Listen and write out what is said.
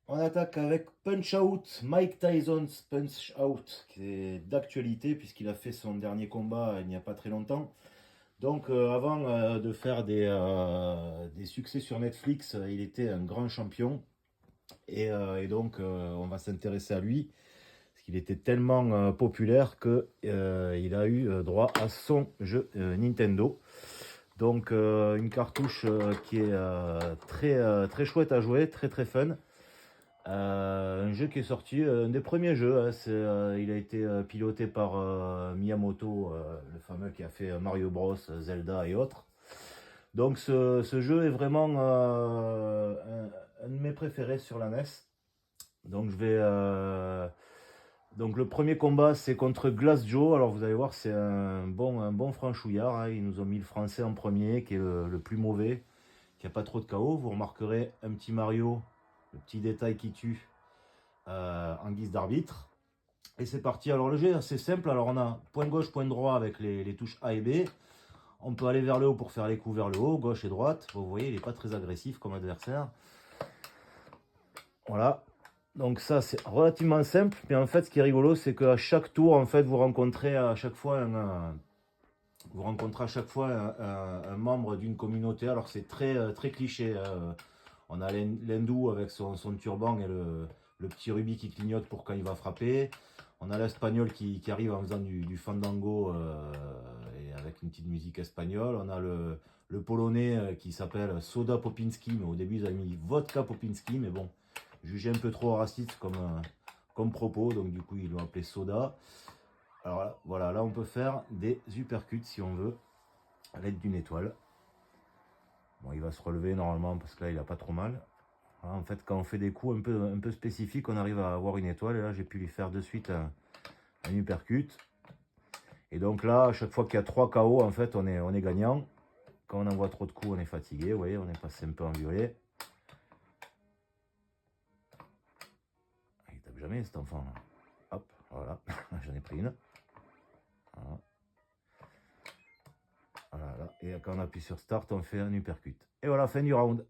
On attaque avec Punch Out, Mike Tyson's Punch Out, qui est d'actualité puisqu'il a fait son dernier combat il n'y a pas très longtemps. Donc avant de faire des succès sur Netflix, il était un grand champion. Et donc on va s'intéresser à lui, parce qu'il était tellement populaire qu'il a eu droit à son jeu Nintendo. Donc une cartouche qui est très chouette à jouer, très fun. Un jeu qui est sorti, un des premiers jeux, hein, il a été piloté par Miyamoto, le fameux qui a fait Mario Bros, Zelda et autres. Donc ce jeu est vraiment un de mes préférés sur la NES. Donc donc le premier combat c'est contre Glass Joe. Alors vous allez voir, c'est un bon franchouillard, hein. Ils nous ont mis le français en premier, qui est le plus mauvais, qui a pas trop de KO. Vous remarquerez un petit Mario, le petit détail qui tue, en guise d'arbitre. Et c'est parti. Alors le jeu est assez simple. Alors on a point gauche, point droit avec les touches A et B. On peut aller vers le haut pour faire les coups vers le haut, gauche et droite. Vous voyez, il n'est pas très agressif comme adversaire. Voilà. Donc ça, c'est relativement simple. Mais en fait, ce qui est rigolo, c'est qu'à chaque tour, en fait, vous rencontrez à chaque fois un membre d'une communauté. Alors c'est très cliché. On a l'hindou avec son turban et le petit rubis qui clignote pour quand il va frapper. On a l'espagnol qui arrive en faisant du fandango et avec une petite musique espagnole. On a le polonais qui s'appelle Soda Popinski, mais au début ils avaient mis Vodka Popinski, mais bon, jugé un peu trop raciste comme propos, donc du coup ils l'ont appelé Soda. Alors là, voilà, là on peut faire des uppercuts si on veut, à l'aide d'une étoile. Bon, il va se relever normalement parce que là il a pas trop mal. Voilà, en fait, quand on fait des coups un peu spécifiques, on arrive à avoir une étoile. Et là, j'ai pu lui faire de suite un uppercut. Et donc là, à chaque fois qu'il y a 3 KO, en fait, on est gagnant. Quand on envoie trop de coups, on est fatigué. Vous voyez, on est passé un peu en violet. Il tape jamais cet enfant. Hop, voilà, j'en ai pris une. Voilà. Voilà, là. Et quand on appuie sur Start, on fait un uppercut. Et voilà, fin du round.